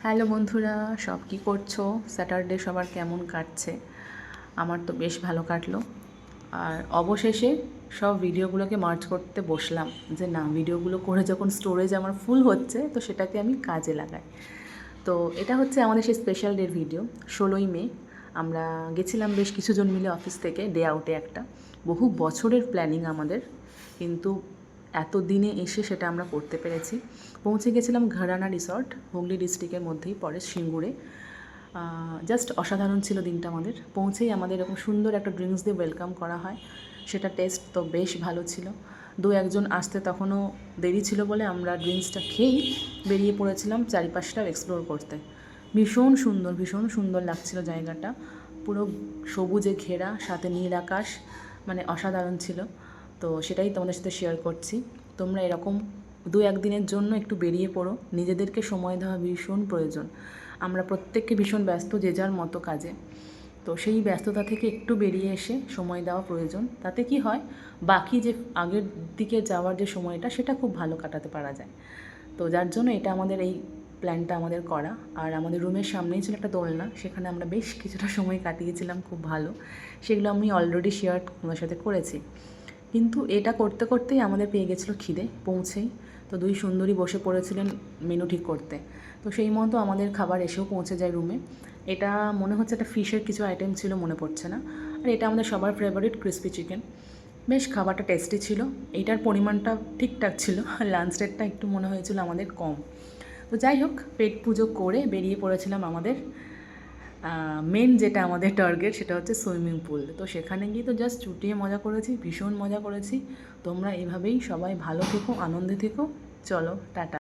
Hello বন্ধুরা, সব কি করছো? স্যাটারডে সবার কেমন কাটছে? আমার তো বেশ ভালো কাটলো। আর অবশেষে সব ভিডিওগুলোকে মার্চ করতে বসলাম যে না, ভিডিওগুলো করে যখন স্টোরেজ আমার ফুল হচ্ছে তো সেটাকে আমি কাজে লাগাই। তো এটা হচ্ছে আমাদের সেই স্পেশাল ডের ভিডিও। 16ই মে আমরা গেছিলাম বেশ কিছুজন মিলে অফিস থেকে ডে আউটে একটা। বহু বছরের প্ল্যানিং আমাদের, কিন্তু এত দিনে এসে সেটা আমরা করতে পেরেছি। পৌঁছে গেছিলাম ঘরানা রিসর্ট, হুগলি ডিস্ট্রিক্টের মধ্যেই পড়ে, সিঙ্গুরে। জাস্ট অসাধারণ ছিল দিনটা আমাদের। পৌঁছেই আমাদের এরকম সুন্দর একটা ড্রিঙ্কস দিয়ে ওয়েলকাম করা হয়, সেটা টেস্ট তো বেশ ভালো ছিল। দু একজন আসতে তখনও দেরি ছিল বলে আমরা ড্রিঙ্কসটা খেয়েই বেরিয়ে পড়েছিলাম চারিপাশটাও এক্সপ্লোর করতে। ভীষণ সুন্দর লাগছিল জায়গাটা, পুরো সবুজে ঘেরা, সাথে নীল আকাশ, মানে অসাধারণ ছিল। তো সেটাই তোমাদের সাথে শেয়ার করছি। তোমরা এরকম দু একদিনের জন্য একটু বেরিয়ে পড়ো, নিজেদেরকে সময় দেওয়া ভীষণ প্রয়োজন। আমরা প্রত্যেককে ভীষণ ব্যস্ত যে যার মতো কাজে, তো সেই ব্যস্ততা থেকে একটু বেরিয়ে এসে সময় দেওয়া প্রয়োজন। তাতে কি হয়, বাকি যে আগের দিকে যাওয়ার যে সময়টা সেটা খুব ভালো কাটাতে পারা যায়। তো যার জন্য এটা আমাদের এই প্ল্যানটা আমাদের করা। আর আমাদের রুমের সামনেই ছিল একটা দোলনা, সেখানে আমরা বেশ কিছুটা সময় কাটিয়েছিলাম খুব ভালো। সেগুলো আমি অলরেডি শেয়ার তোমাদের সাথে করেছি। কিন্তু এটা করতে করতেই আমাদের পেয়ে গেছিলো খিদে পৌঁছেই। তো দুই সুন্দরী বসে পড়েছিলেন মেনু ঠিক করতে। তো সেই মতো আমাদের খাবার এসেও পৌঁছে যায় রুমে। এটা মনে হচ্ছে একটা ফিশের কিছু আইটেম ছিল, মনে পড়ছে না। আর এটা আমাদের সবার ফেভারিট ক্রিসপি চিকেন। বেশ খাবারটা টেস্টি ছিল। এইটার পরিমাণটা ঠিকঠাক ছিল, লাঞ্চ রেটটা একটু মনে হয়েছিল আমাদের কম। তো যাই হোক, পেট পুজো করে বেরিয়ে পড়েছিলাম আমাদের মেন যেটা আমাদের টার্গেট, সেটা হচ্ছে সুইমিং পুল। তো সেখানে গিয়ে তো জাস্ট চুটিয়ে মজা করেছি, ভীষণ মজা করেছি। তোমরা এভাবেই সবাই ভালো থেকো, আনন্দে থেকো। চলো টাটা।